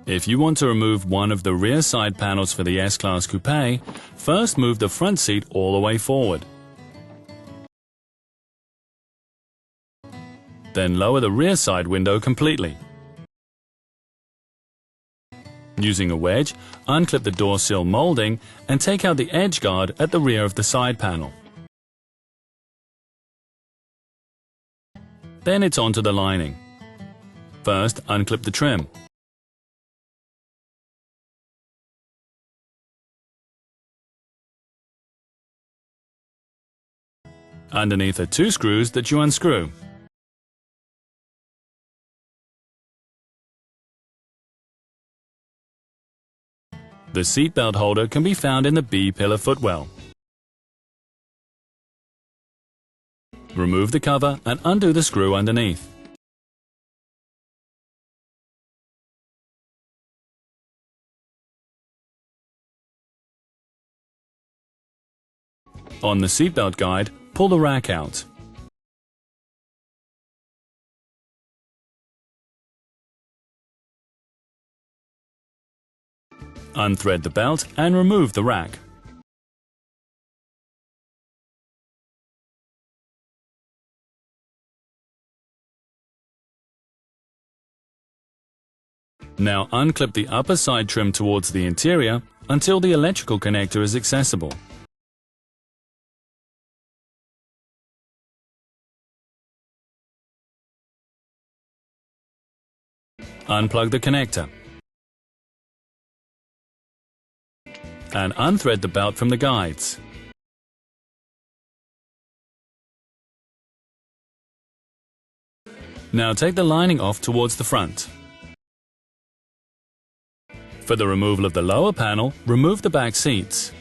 If you want to remove one of the rear side panels for the S-Class Coupé, first move the front seat all the way forward. Then lower the rear side window completely. Using a wedge, unclip the door sill molding and take out the edge guard at the rear of the side panel. Then it's onto the lining. First, unclip the trim. Underneath are 2 screws that you unscrew. The seatbelt holder can be found in the B-pillar footwell. Remove the cover and undo the screw underneath. On the seatbelt guide, pull the rack out. Unthread the belt and remove the rack. Now unclip the upper side trim towards the interior until the electrical connector is accessible. Unplug the connector and unthread the belt from the guides. Now take the lining off towards the front. For the removal of the lower panel, remove the back seats.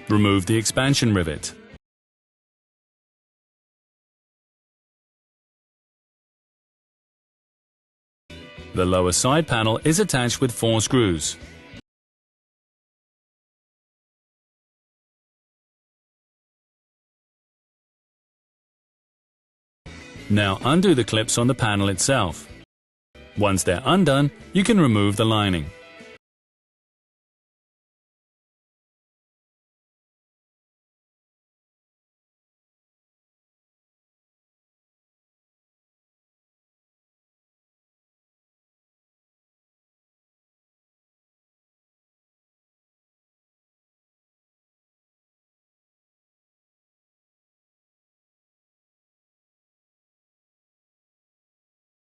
Remove the expansion rivet. The lower side panel is attached with 4 screws. Now undo the clips on the panel itself. Once they're undone, you can remove the lining.